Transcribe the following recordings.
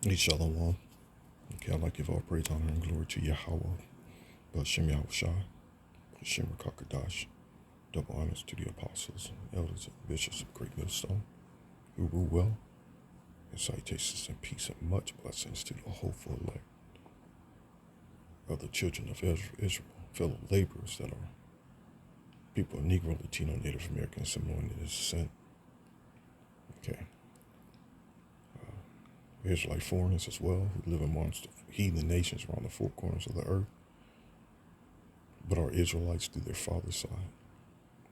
Hey, Shalom. Okay, I'd like to give all praise, honor, and glory to Yahweh, Bashem Yahushai, Hashem Kakadash. Double honors to the apostles, elders, and bishops of Great Millstone, who rule well, and salutations and peace and much blessings to the hopeful elect of the children of Israel, fellow laborers that are people of Negro, Latino, Native American, Samoan descent. Okay. Israelite foreigners as well, who live amongst the heathen nations around the four corners of the earth, but are Israelites through their father's side.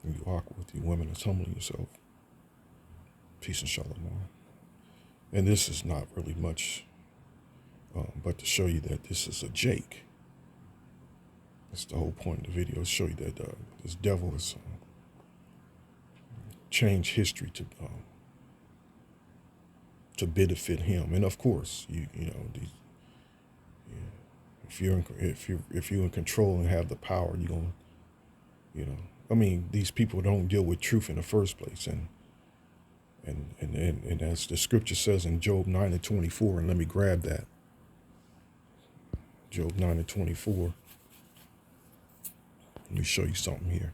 And you awkward with you women that's humbling yourself. Peace and shalom. And this is not really much, but to show you that this is a Jake. That's the whole point of the video, to show you that this devil has changed history to benefit him. And of course, if you're in control and have the power, you're gonna, I mean, these people don't deal with truth in the first place, and as the scripture says in Job 9:24, and let me grab that. Job 9:24. Let me show you something here.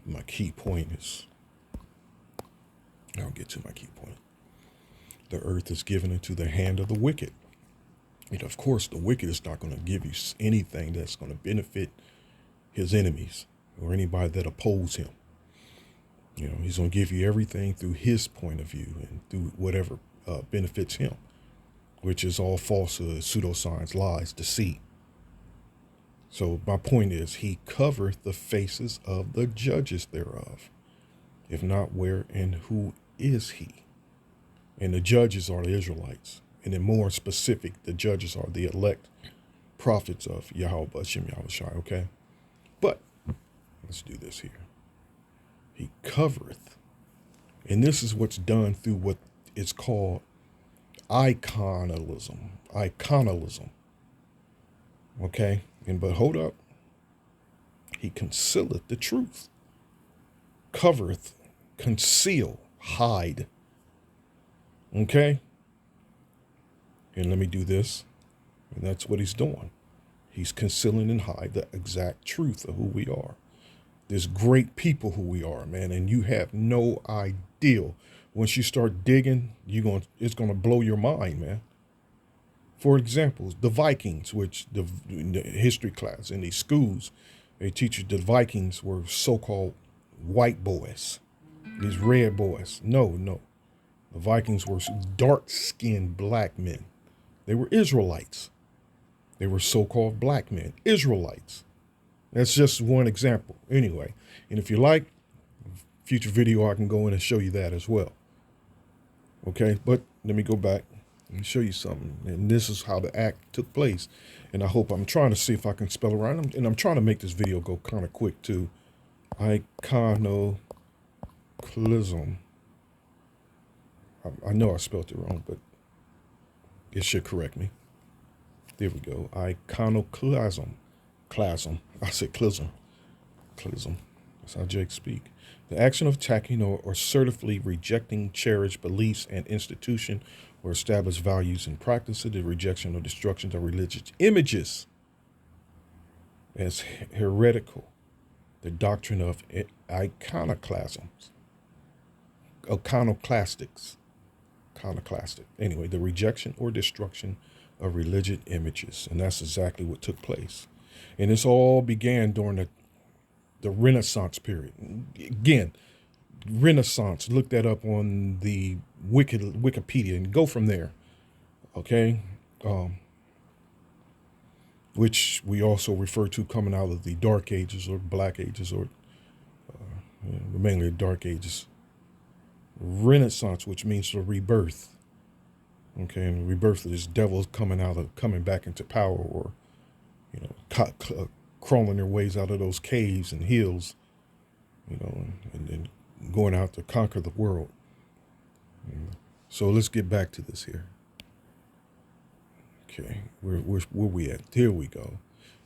My key point is, I'll get to my key point. The earth is given into the hand of the wicked. And of course, the wicked is not going to give you anything that's going to benefit his enemies or anybody that oppose him. He's going to give you everything through his point of view and through whatever benefits him, which is all falsehood, pseudoscience, lies, deceit. So my point is, he covereth the faces of the judges thereof. If not, where and who is he? And the judges are the Israelites. And then more specific, the judges are the elect prophets of Yahweh Bashem Yahushai, okay? But let's do this here. He covereth. And this is what's done through what is called iconism. Iconism. Okay? But hold up. He concealeth the truth. Covereth, conceal, hide. Okay? And let me do this. And that's what he's doing. He's concealing and hide the exact truth of who we are. This great people who we are, man. And you have no idea. Once you start digging, it's going to blow your mind, man. For example, the Vikings, which in the history class in these schools, they teach you the Vikings were so-called white boys, these red boys. No. The Vikings were dark-skinned black men. They were Israelites. They were so-called black men, Israelites. That's just one example. Anyway, and if you like, future video, I can go in and show you that as well. Okay, but let me go back and show you something. And this is how the act took place. And I hope, I'm trying to see if I can spell around. And I'm trying to make this video go kind of quick too. Iconoclasm. I know I spelled it wrong, but it should correct me. There we go. Iconoclasm. I said clism. That's how Jake speak. The action of attacking or assertively rejecting cherished beliefs and institution or established values and practices, the rejection or destruction of religious images as heretical. The doctrine of iconoclasms. Iconoclastic. Anyway, the rejection or destruction of religious images. And that's exactly what took place. And this all began during the Renaissance period. Again, Renaissance, look that up on the Wikipedia and go from there. Okay? Which we also refer to coming out of the Dark Ages or Black Ages or mainly the Dark Ages. Renaissance, which means the rebirth. Okay, and the rebirth of this devil coming back into power, or crawling their ways out of those caves and hills, and going out to conquer the world. So let's get back to this here. Okay, where we at? There we go.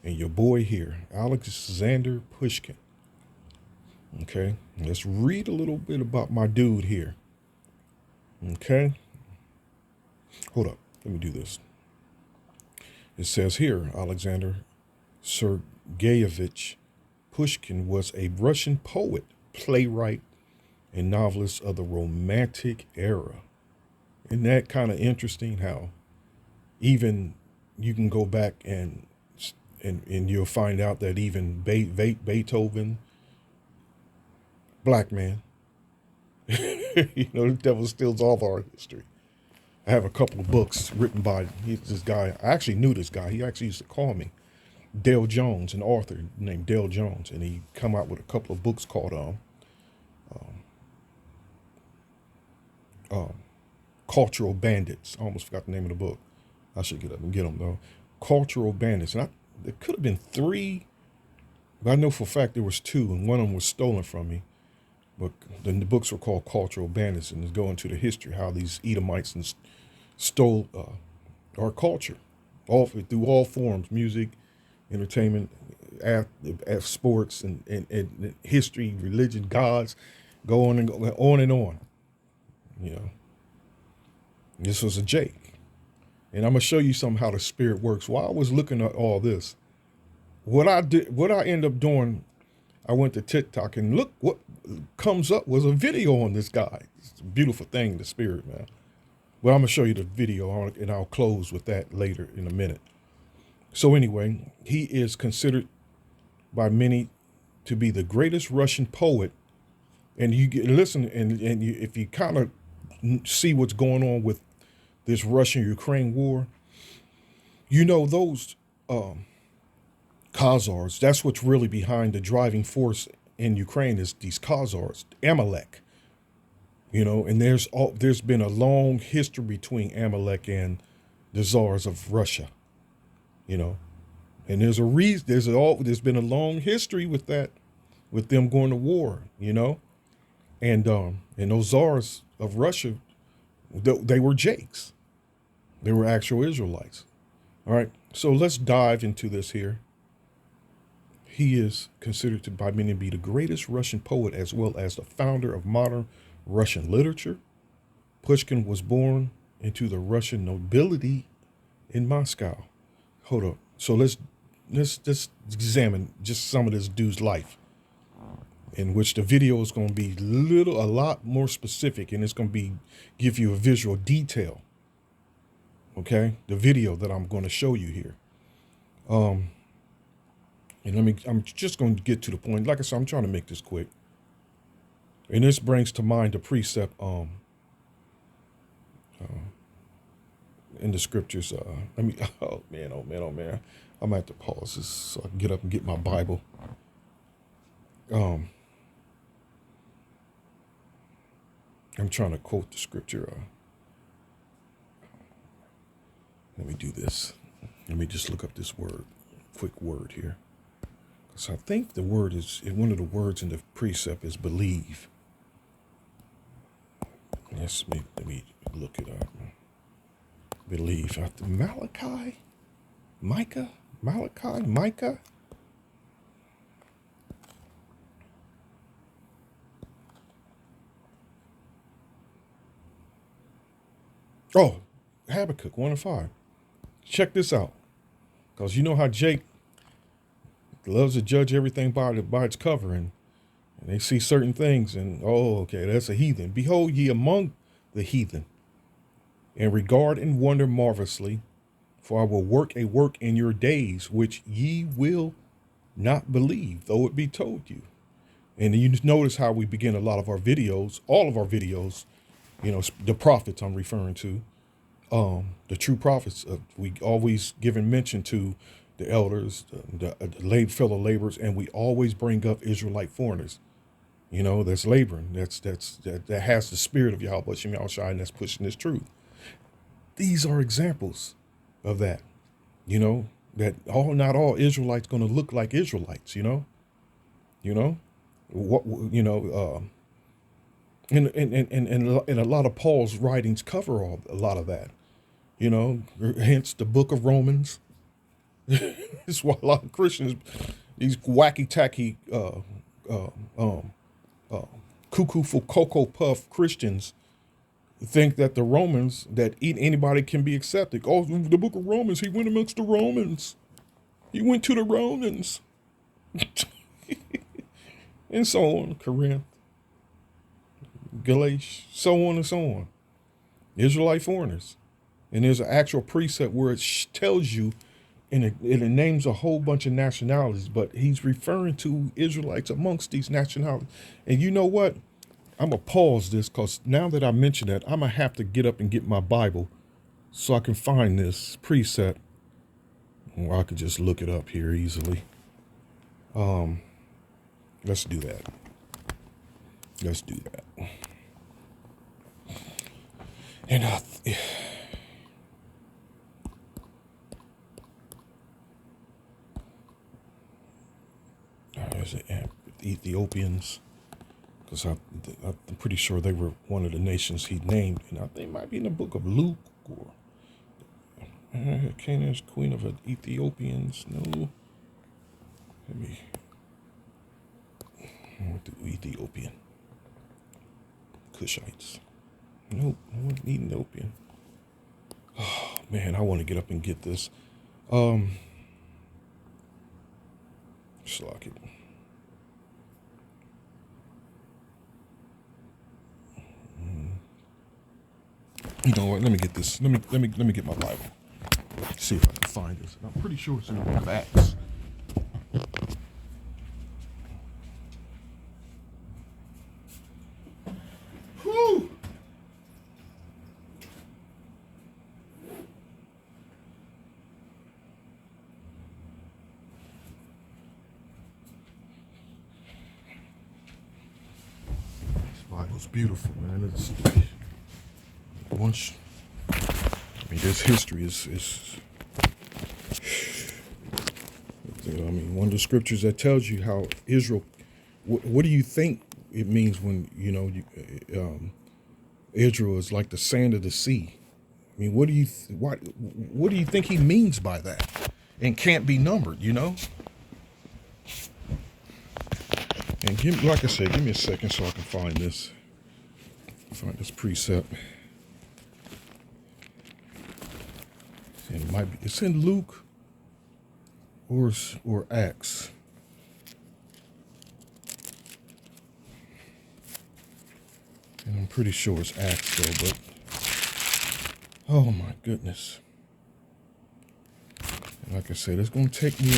And your boy here, Alexander Pushkin. Okay, let's read a little bit about my dude here. Okay, hold up. Let me do this. It says here, Alexander Sergeyevich Pushkin was a Russian poet, playwright, and novelist of the Romantic era. Isn't that kind of interesting how even you can go back and you'll find out that even Beethoven, black man, the devil steals all of our history. I have a couple of books written by this guy. I actually knew this guy. He actually used to call me Dale Jones, an author named Dale Jones, and he come out with a couple of books called um, Cultural Bandits. I almost forgot the name of the book. I should get up and get them though. Cultural Bandits, and there could have been three, but I know for a fact there was two, and one of them was stolen from me. But the books were called Cultural Bandits, and it's going into the history how these Edomites stole our culture, all through all forms: music, entertainment, sports, and history, religion, gods, go on and go on and on. You know, this was a Jake, and I'm gonna show you some how the spirit works. While I was looking at all this, what I end up doing, I went to TikTok and look what comes up was a video on this guy. It's a beautiful thing, the spirit, man. But I'm gonna show you the video, and I'll close with that later in a minute. So anyway, he is considered by many to be the greatest Russian poet. And you listen, and if you kind of see what's going on with this Russian-Ukraine war, those Khazars. That's what's really behind the driving force in Ukraine is these Khazars, Amalek. And there's been a long history between Amalek and the czars of Russia. And there's a reason. There's been a long history with that, with them going to war. And those czars of Russia, they were Jakes. They were actual Israelites. All right. So let's dive into this here. He is considered by many to be the greatest Russian poet as well as the founder of modern Russian literature. Pushkin was born into the Russian nobility in Moscow. Hold up. So let's examine just some of this dude's life, in which the video is going to be a lot more specific, and it's going to give you a visual detail. Okay, the video that I'm going to show you here. And I'm just going to get to the point. Like I said, I'm trying to make this quick. And this brings to mind the precept in the scriptures. Oh man. I'm going to have to pause this so I can get up and get my Bible. I'm trying to quote the scripture. Let me do this. Let me just look up this quick word here. So I think the word is, one of the words in the precept is believe. Let me look it up. Believe. Micah. Oh, Habakkuk 1:5. Check this out. Because you know how Jake loves to judge everything by its cover, and they see certain things and, okay, that's a heathen. Behold ye among the heathen, and regard and wonder marvelously, for I will work a work in your days which ye will not believe, though it be told you. And you notice how we begin all of our videos, the prophets I'm referring to, the true prophets. We always given mention to the elders, the fellow laborers, and we always bring up Israelite foreigners. That's laboring. That has the spirit of Yahweh Shem Yahushua, and that's pushing this truth. These are examples of that. That not all Israelites going to look like Israelites. And a lot of Paul's writings cover a lot of that. Hence the book of Romans. It's why a lot of Christians, these wacky tacky cuckoo for Cocoa Puff Christians think that the Romans, that anybody can be accepted. Oh, the book of Romans, he went amongst the Romans. He went to the Romans. And so on, Corinth, Galatia, so on and so on. Israelite foreigners. And there's an actual precept where it tells you, and it names a whole bunch of nationalities, but he's referring to Israelites amongst these nationalities. And you know what? I'm going to pause this because now that I mention that, I'm going to have to get up and get my Bible so I can find this precept. Or I could just look it up here easily. Let's do that. Let's do that. And is it Ethiopians? Because I'm pretty sure they were one of the nations he named, and I think it might be in the book of Luke or Canaan's queen of the Ethiopians. No, let me. What the Ethiopian? Cushites. Nope, I wasn't Ethiopian. Oh man, I want to get up and get this. Slock it. You know what? Let me get this. Let me get my Bible. See if I can find this. I'm pretty sure it's in the book of Acts. Whew. This Bible's beautiful, man. It's once. I mean, this history is. I mean, one of the scriptures that tells you how Israel. What do you think it means when Israel is like the sand of the sea? I mean, what do you think he means by that? And can't be numbered, you know? And like I said, give me a second so I can find this precept. And it might be, it's in Luke or Acts. And I'm pretty sure it's Acts though, but oh my goodness. And like I said, it's going to take me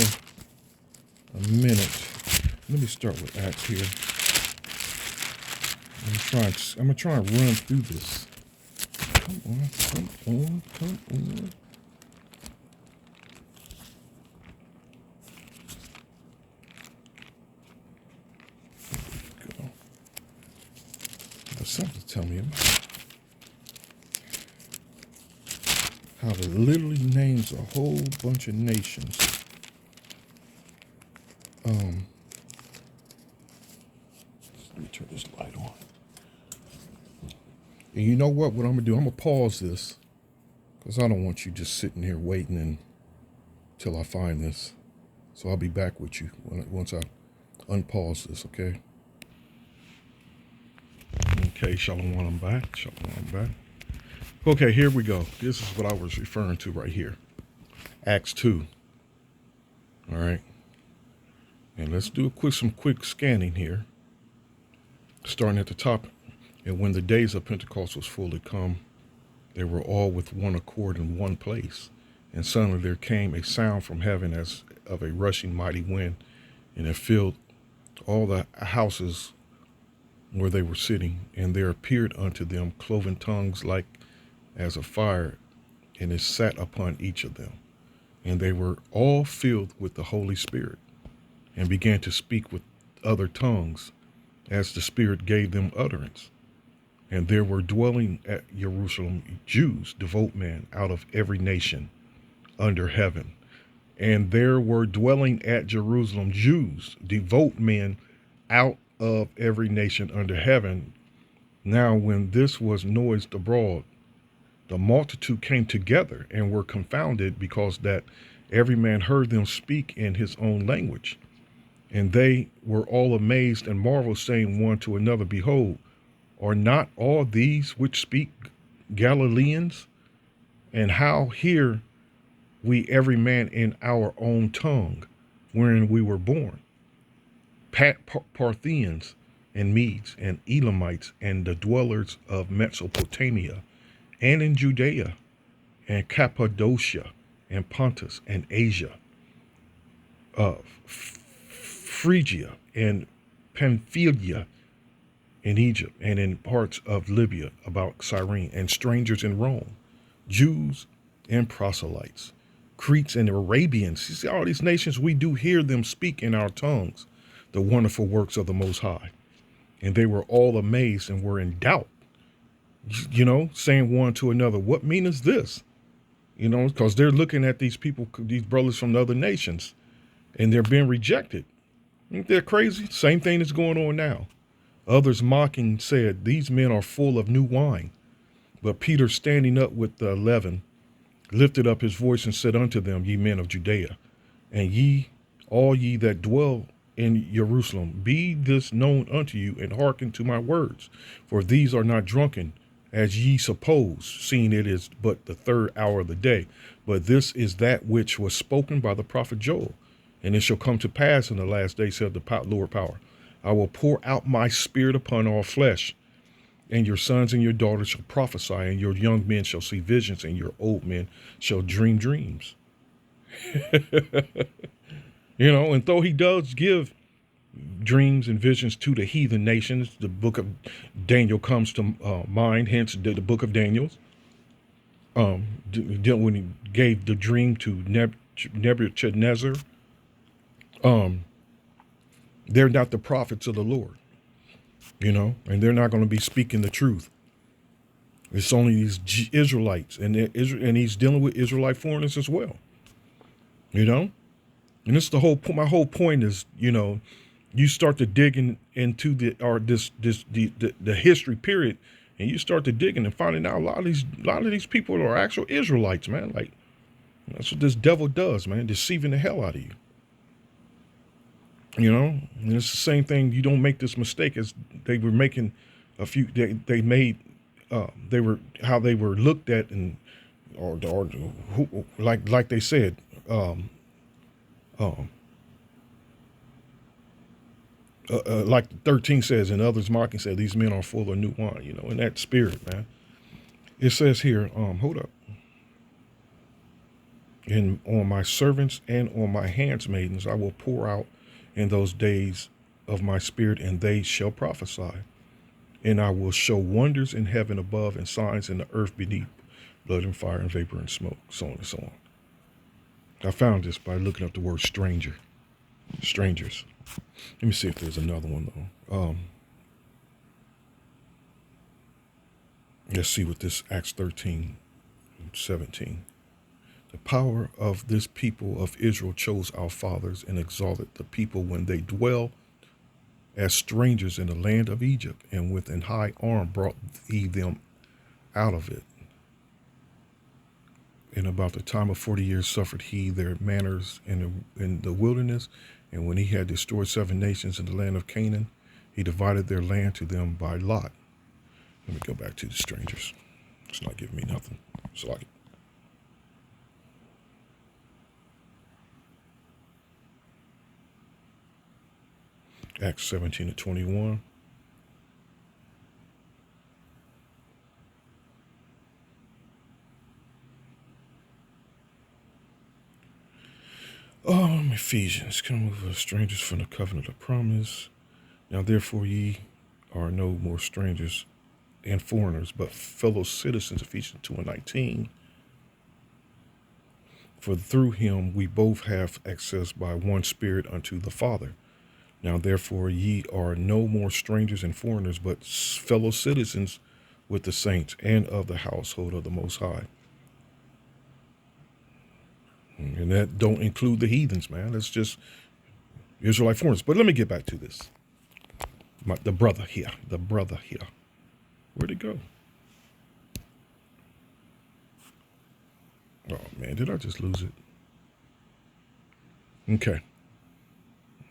a minute. Let me start with Acts here. I'm going to try and run through this. Come on. Something to tell me about how it literally names a whole bunch of nations. Let me turn this light on. And you know what I'm gonna do? I'm gonna pause this because I don't want you just sitting here waiting until I find this. So I'll be back with you once I unpause this. Okay. Okay, Shalom, I'm back. Okay, here we go. This is what I was referring to right here. Acts 2. All right. And let's do some quick scanning here. Starting at the top. And when the days of Pentecost was fully come, they were all with one accord in one place. And suddenly there came a sound from heaven as of a rushing mighty wind, and it filled all the houses where they were sitting, and there appeared unto them cloven tongues like as of fire, and it sat upon each of them. And they were all filled with the Holy Spirit, and began to speak with other tongues, as the Spirit gave them utterance. And there were dwelling at Jerusalem Jews, devout men, out of every nation under heaven. And there were dwelling at Jerusalem Jews, devout men, out of every nation under heaven. Now when this was noised abroad, the multitude came together and were confounded, because that every man heard them speak in his own language. And they were all amazed and marveled, saying one to another, Behold, are not all these which speak Galileans? And how hear we every man in our own tongue, wherein we were born? Parthians and Medes and Elamites and the dwellers of Mesopotamia and in Judea and Cappadocia and Pontus and Asia, Phrygia and Pamphylia in Egypt and in parts of Libya about Cyrene, and strangers in Rome, Jews and proselytes, Cretes and Arabians. You see, all these nations, we do hear them speak in our tongues the wonderful works of the Most High. And they were all amazed and were in doubt, saying one to another, what meaneth this? Because they're looking at these people, these brothers from the other nations, and they're being rejected. Ain't that crazy? Same thing is going on now. Others mocking said, These men are full of new wine. But Peter, standing up with the 11, lifted up his voice and said unto them, Ye men of Judea, and ye, all ye that dwell in Jerusalem, be this known unto you, and hearken to my words. For these are not drunken, as ye suppose, seeing it is but the 3rd hour of the day. But this is that which was spoken by the prophet Joel. And it shall come to pass in the last days, said the Lord power, I will pour out my spirit upon all flesh, and your sons and your daughters shall prophesy, and your young men shall see visions, and your old men shall dream dreams. And though he does give dreams and visions to the heathen nations, the book of Daniel comes to mind, hence the book of Daniel. When he gave the dream to Nebuchadnezzar, they're not the prophets of the Lord, and they're not going to be speaking the truth. It's only these Israelites, and he's dealing with Israelite foreigners as well, And it's my whole point is, you start to dig into the history period, and you start to digging and finding out a lot of these people are actual Israelites, man. Like, that's what this devil does, man, deceiving the hell out of you. And it's the same thing. You don't make this mistake as they were making they made, how they were looked at, and or who, like they said, like 13 says, and others mocking said, these men are full of new wine, in that spirit, man. It says here, hold up. And on my servants and on my handmaidens I will pour out in those days of my spirit, and they shall prophesy. And I will show wonders in heaven above and signs in the earth beneath, blood and fire and vapor and smoke, so on and so on. I found this by looking up the word stranger. Strangers. Let me see if there's another one, though. Let's see what this Acts 13:17. The power of this people of Israel chose our fathers and exalted the people when they dwell as strangers in the land of Egypt, and with an high arm brought he them out of it. In about the time of 40 years suffered he their manners in the wilderness, and when he had destroyed 7 nations in the land of Canaan, he divided their land to them by lot. Let me go back to the strangers. It's not giving me nothing. It's like Acts 17:21. Ephesians, come over strangers from the covenant of promise. Now therefore ye are no more strangers and foreigners, but fellow citizens, Ephesians 2:19. For through him we both have access by one Spirit unto the Father. Now therefore ye are no more strangers and foreigners, but fellow citizens with the saints and of the household of the Most High. And that don't include the heathens, man. That's just Israelite foreigners. But let me get back to this. The brother here. Where'd it go? Oh, man, did I just lose it? Okay.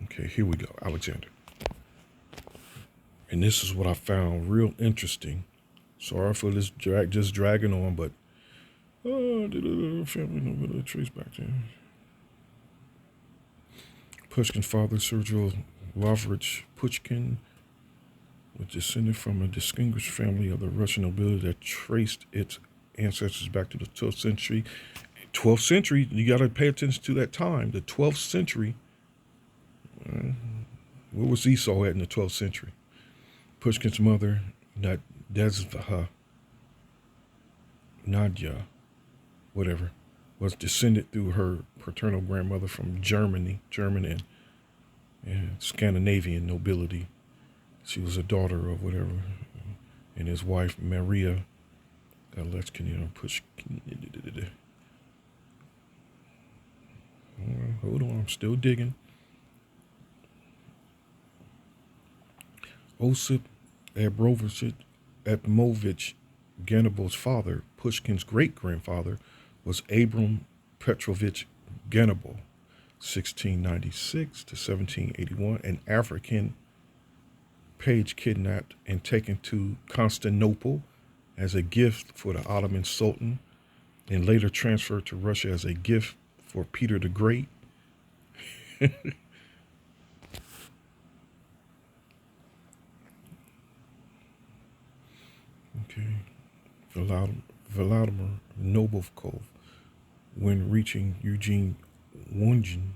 Okay, here we go, Alexander. And this is what I found real interesting. Sorry for this just dragging on, but family trace back to Pushkin's father, Sergio Lavrovich Pushkin, was descended from a distinguished family of the Russian nobility that traced its ancestors back to the 12th century. 12th century, you got to pay attention to that time. The 12th century. Where was Esau at in the 12th century? Pushkin's mother, Nadia, whatever, was descended through her paternal grandmother from German and Scandinavian nobility. She was a daughter of whatever, and his wife Maria Galechkin, Pushkin. Hold on, I'm still digging. Osip Abramovich Ganabo's father, Pushkin's great-grandfather, was Abram Petrovich Ganabo, 1696 to 1781, an African page kidnapped and taken to Constantinople as a gift for the Ottoman Sultan, and later transferred to Russia as a gift for Peter the Great. Okay. Vladimir Nabokov, when reaching Eugene Onegin,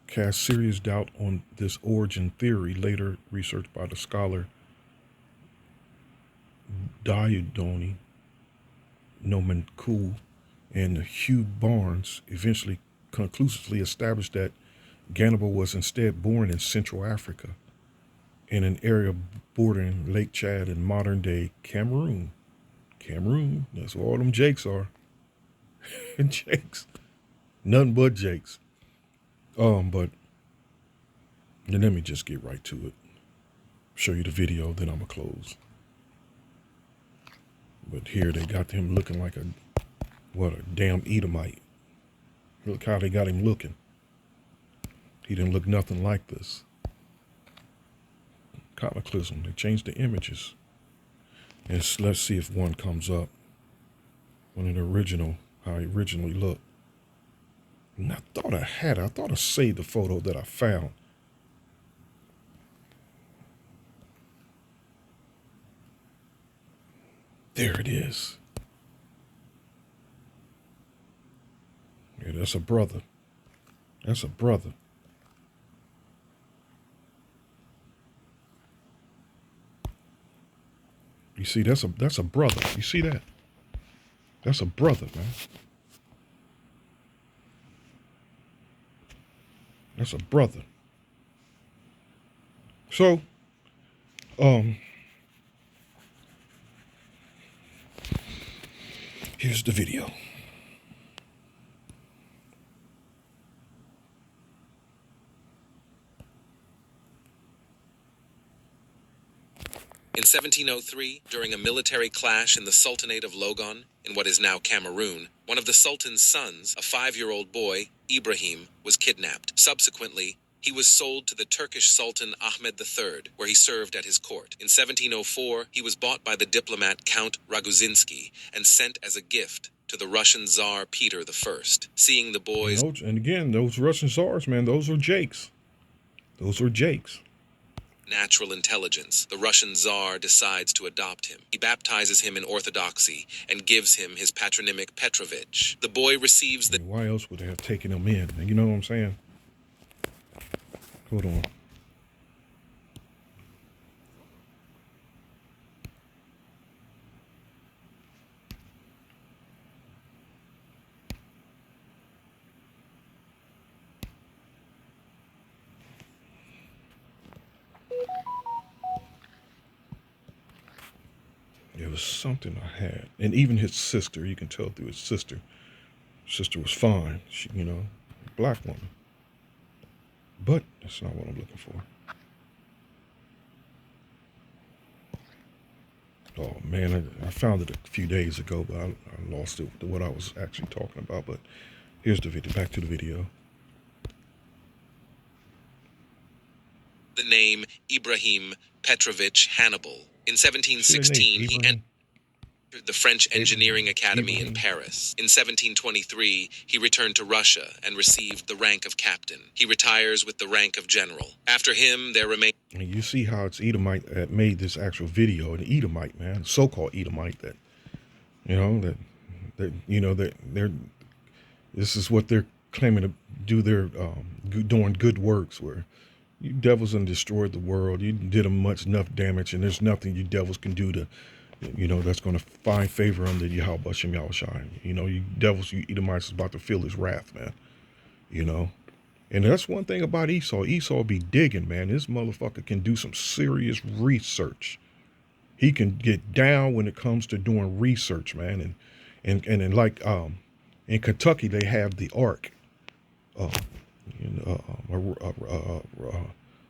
cast serious doubt on this origin theory, later researched by the scholar Diodoni Nomenkul and Hugh Barnes eventually conclusively established that Ganabo was instead born in Central Africa, in an area bordering Lake Chad in modern-day Cameroon. Cameroon, that's where all them Jakes are. Jakes. Nothing but Jakes. But let me just get right to it. Show you the video, then I'm going to close. But here they got him looking like a damn Edomite. Look how they got him looking. He didn't look nothing like this. Cataclysm, they changed the images. And let's see if one comes up. One of the original, how he originally looked. And I thought I saved the photo that I found. There it is. Yeah, that's a brother. That's a brother. You see, that's a brother. You see that? That's a brother, man. That's a brother. So, here's the video. In 1703, during a military clash in the Sultanate of Logon, in what is now Cameroon, one of the Sultan's sons, a 5-year-old boy, Ibrahim, was kidnapped. Subsequently, he was sold to the Turkish Sultan Ahmed III, where he served at his court. In 1704, he was bought by the diplomat Count Raguzinski and sent as a gift to the Russian Tsar Peter I. Seeing the boys... And again, those Russian Tsars, man, those are Jakes. Those are Jakes. Natural intelligence, the Russian Tsar decides to adopt him. He baptizes him in Orthodoxy and gives him his patronymic Petrovich. The boy receives the... Why else would they have taken him in? You know what I'm saying? Hold on. It was something I had. And even his sister, you can tell through his sister. Sister was fine. She, black woman. But that's not what I'm looking for. Oh, man, I found it a few days ago, but I lost it to what I was actually talking about. But here's the video. Back to the video. name Ibrahim Petrovich Hannibal. In See that name, 1716, he Ibrahim? entered the French Engineering Academy in Ibrahim. Paris. In 1723, he returned to Russia and received the rank of captain. He retires with the rank of general. After him, there remain. And you see how it's Edomite that made this actual video, an Edomite, man, so-called Edomite that, that they're, this is what they're claiming to do. They're doing good works where you devils done destroyed the world. You did them enough damage, and there's nothing you devils can do to, that's going to find favor under Yahweh Shem Yahushai. You devils, you Edomites is about to feel his wrath, man. And that's one thing about Esau. Esau be digging, man. This motherfucker can do some serious research. He can get down when it comes to doing research, man. And like in Kentucky, they have the Ark, a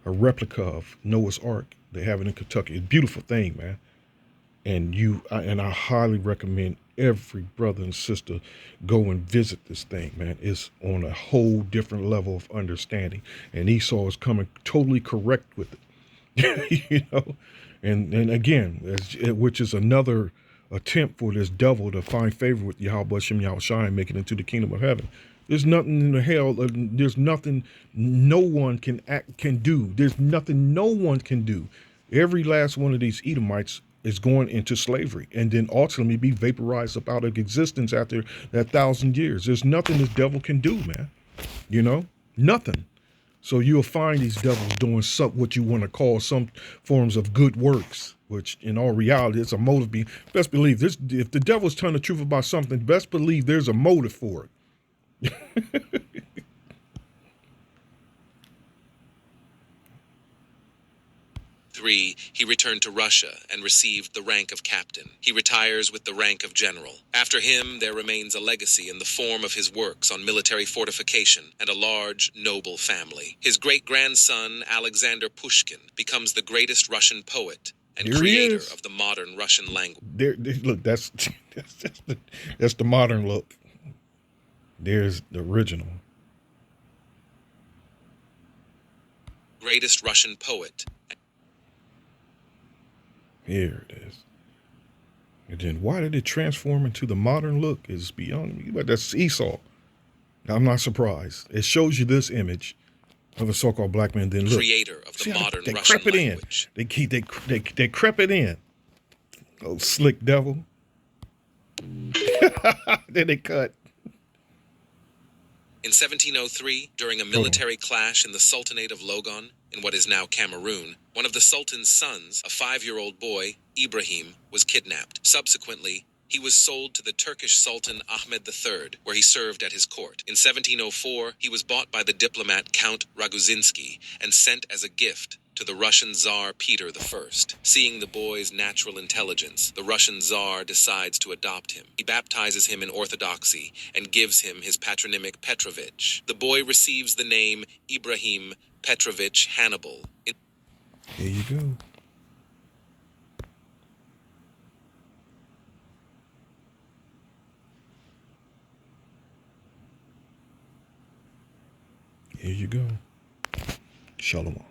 replica of Noah's Ark. They have it in Kentucky. It's a beautiful thing, man. And I highly recommend every brother and sister go and visit this thing, man. It's on a whole different level of understanding. And Esau is coming totally correct with it, And again, which is another attempt for this devil to find favor with Yahweh Shem Yahushai and make it into the kingdom of heaven. There's nothing in the hell. There's nothing no one can do. There's nothing no one can do. Every last one of these Edomites is going into slavery and then ultimately be vaporized up out of existence after that 1,000 years. There's nothing this devil can do, man. Nothing. So you'll find these devils doing what you want to call some forms of good works, which in all reality, it's a motive. Best believe this. If the devil's telling the truth about something, best believe there's a motive for it. He returned to Russia and received the rank of captain. He retires with the rank of general. After him, there remains a legacy in the form of his works on military fortification and a large, noble family. His great-grandson, Alexander Pushkin, becomes the greatest Russian poet and creator of the modern Russian language. Look, that's the modern look. There's the original. Greatest Russian poet. Here it is. And then why did it transform into the modern look is beyond me. But that's Esau. I'm not surprised. It shows you this image of a so-called black man. Then look, creator of the modern they Russian crept it language. In. They crept it in. Oh, slick devil. Then they cut. In 1703, during a military clash in the Sultanate of Logon, in what is now Cameroon, one of the Sultan's sons, a 5-year-old boy, Ibrahim, was kidnapped. Subsequently, he was sold to the Turkish Sultan Ahmed III, where he served at his court. In 1704, he was bought by the diplomat Count Raguzinski and sent as a gift to the Russian Tsar Peter I. Seeing the boy's natural intelligence, the Russian Tsar decides to adopt him. He baptizes him in Orthodoxy and gives him his patronymic Petrovich. The boy receives the name Ibrahim Petrovich Hannibal. Here you go. Here you go. Shalom.